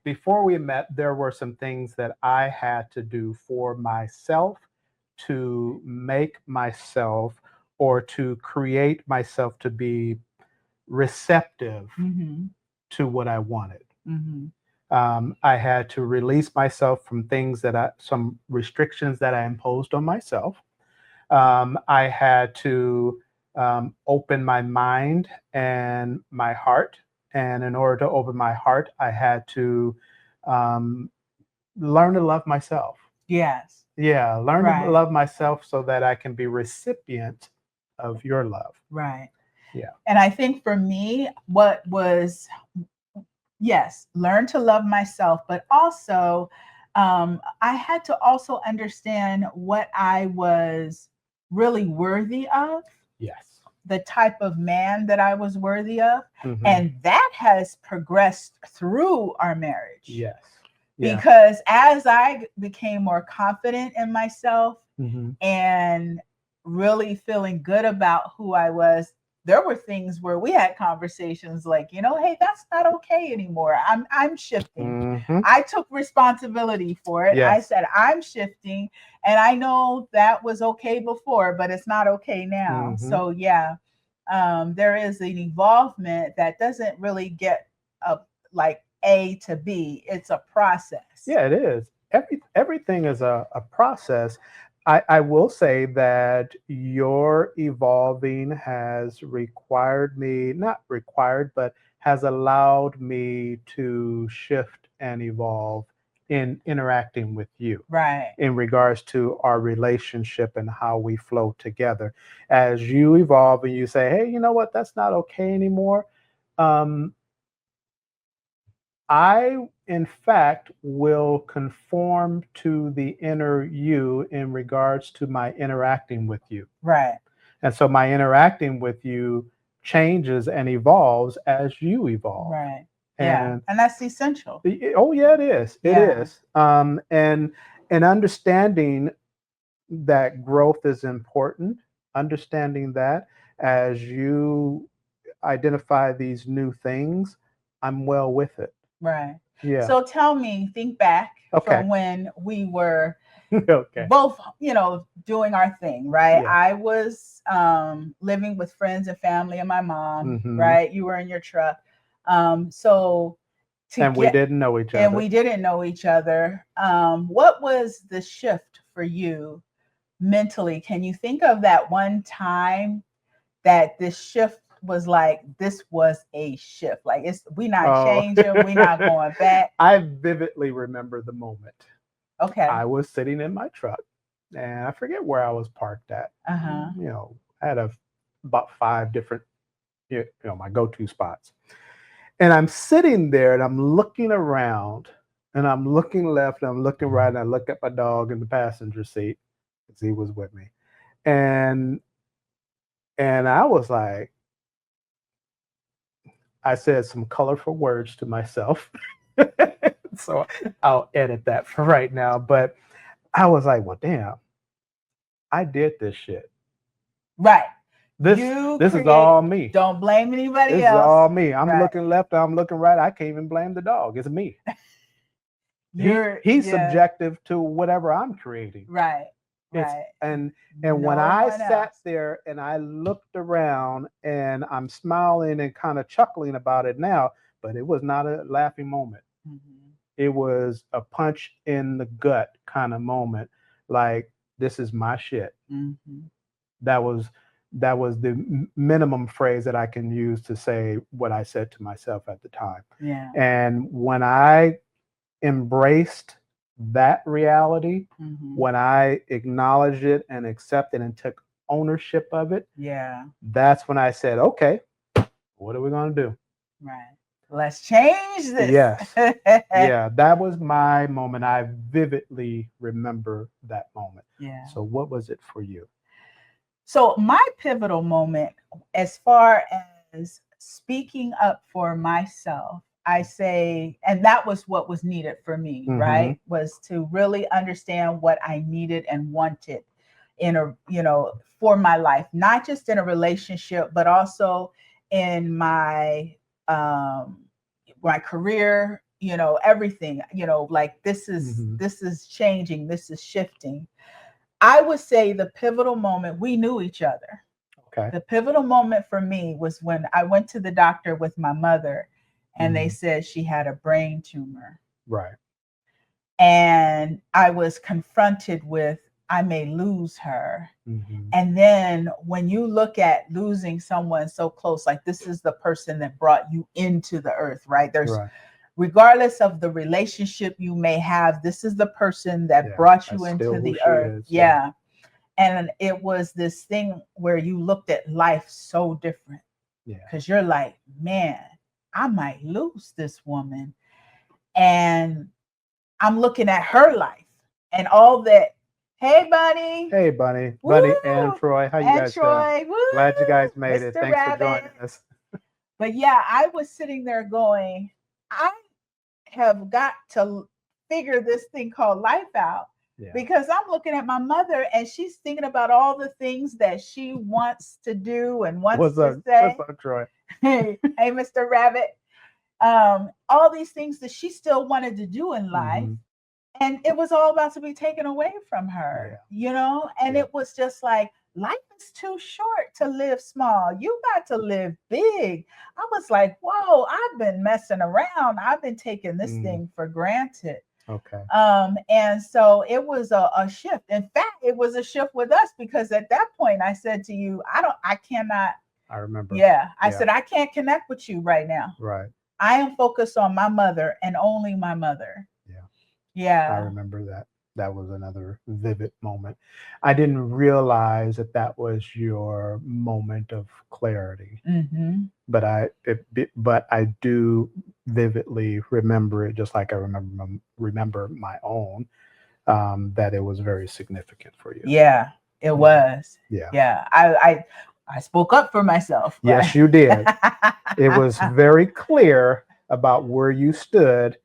before we met, there were some things that I had to do for myself to make myself or to create myself to be receptive Mm-hmm. to what I wanted. Mm-hmm. I had to release myself from some restrictions that I imposed on myself. I had to open my mind and my heart. And in order to open my heart, I had to um, learn to love myself. Yes. Yeah, learn to Right. love myself so that I can be recipient of your love. Right. Yeah. And I think for me, what was, yes, learn to love myself, but also I had to also understand what I was really worthy of, Yes. the type of man that I was worthy of. Hmm. And that has progressed through our marriage Yes. Yeah. because as I became more confident in myself Hmm. and really feeling good about who I was, there were things where we had conversations like, hey, that's not okay anymore. I'm shifting. Hmm. I took responsibility for it. I Yes. said I'm shifting, and I know that was okay before, but it's not okay now. Hmm. So yeah, there is an evolvement that doesn't really get a like A to B. It's a process. Yeah, it is. Everything is a process. I will say that your evolving has required me, not required, but has allowed me to shift and evolve in interacting with you Right. in regards to our relationship and how we flow together. As you evolve and you say, hey, you know what, that's not okay anymore. Um, I, in fact, will conform to the inner you in regards to my interacting with you. Right. And so my interacting with you changes and evolves as you evolve. Right. Yeah. And And that's essential. oh yeah, it is. It Yeah. is. And understanding that growth is important. Understanding that as you identify these new things, I'm well with it. Right. Yeah. So tell me, think back Okay. from when we were Okay. both, doing our thing, right? Yeah. I was living with friends and family and my mom, Hmm. right? You were in your truck. So to And we get, didn't know each and other. we didn't know each other. What was the shift for you mentally? Can you think of that one time that this shift was like, this was a shift? Like, it's, we not Oh, changing, we not going back. I vividly remember the moment. Okay. I was sitting in my truck, and I forget where I was parked at. Uh-huh. I had about five different, my go-to spots. And I'm sitting there, and I'm looking around, and I'm looking left, and I'm looking right, and I look at my dog in the passenger seat because he was with me, and I was like, I said some colorful words to myself. So I'll edit that for right now. But I was like, well, damn, I did this shit. Right. This You this is create, all me. don't blame anybody This is else. all me. I'm Right. looking left, I'm looking right. I can't even blame the dog. It's me. He's Yeah. subjective to whatever I'm creating. Right. It's Right. and when No I one sat else. there and I looked around and I'm smiling and kind of chuckling about it now, but it was not a laughing moment. Mhm. It was a punch in the gut kind of moment. Like, this is my shit. Mhm. That was the minimum phrase that I can use to say what I said to myself at the time. Yeah. And when I embraced that reality, Mhm. when I acknowledged it and accepted and took ownership of it, Yeah. that's when I said, okay, what are we going to do? Right. Let's change this. Yes. Yeah, that was my moment. I vividly remember that moment. Yeah. So, what was it for you? So my pivotal moment, as far as speaking up for myself, I say, and that was what was needed for me, Mm-hmm. right? Was to really understand what I needed and wanted in a, for my life, not just in a relationship, but also in um my career, everything, like Mhm. this is changing, this is shifting. I would say the pivotal moment, we knew each other. Okay. The pivotal moment for me was when I went to the doctor with my mother and they Mhm. said she had a brain tumor. Right. And I was confronted with, I may lose her. Mhm. And then when you look at losing someone so close, like this is the person that brought you into the earth, right? There's, Right. regardless of the relationship you may have, this is the person that Yeah. brought you That's still into who the she earth. is. Yeah. Yeah. And it was this thing where you looked at life so different Yeah. because you're like, man, I might lose this woman. And I'm looking at her life and all that. Hey, Bunny. Hey, Bunny, Woo. Bunny, and Troy, how you And guys doing? Troy. Glad you Woo. guys made it. Mr. Thanks for Rabbit. joining us. But yeah, I was sitting there going, I have got to figure this thing called life out Yeah. because I'm looking at my mother and she's thinking about all the things that she wants to do and wants What's to up? What's say. up, Troy? Hey, Mr. Rabbit. All these things that she still wanted to do in life. Hmm. And it was all about to be taken away from her, Yeah. And Yeah. it was just like, life is too short to live small. You got to live big. I was like, whoa, I've been messing around. I've been taking this Mm. thing for granted. Okay. And so it was a shift. In fact, it was a shift with us because at that point I said to you, I cannot, I remember. yeah, I Yeah. said, I can't connect with you right now. Right. I am focused on my mother and only my mother. Yeah. I Yeah. remember that. That was another vivid moment. I didn't realize that that was your moment of clarity, Hmm. but I do vividly remember it, just like I remember my own. That it was very significant for you. Yeah, it Yeah. was. Yeah. Yeah. I spoke up for myself, but Yes, you did. It was very clear about where you stood,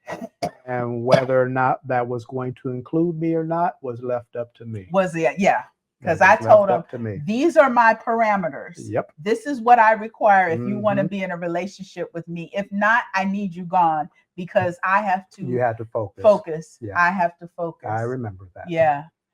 and whether or not that was going to include me or not was left up to me. was it? Yeah. That Because I was told left him, up to me. these are my parameters. Yep. This is what I require if you want to Hmm. be in a relationship with me. If not, I need you gone because I have You to had to focus. focus. Yeah, I have to I focus. remember that. Yeah.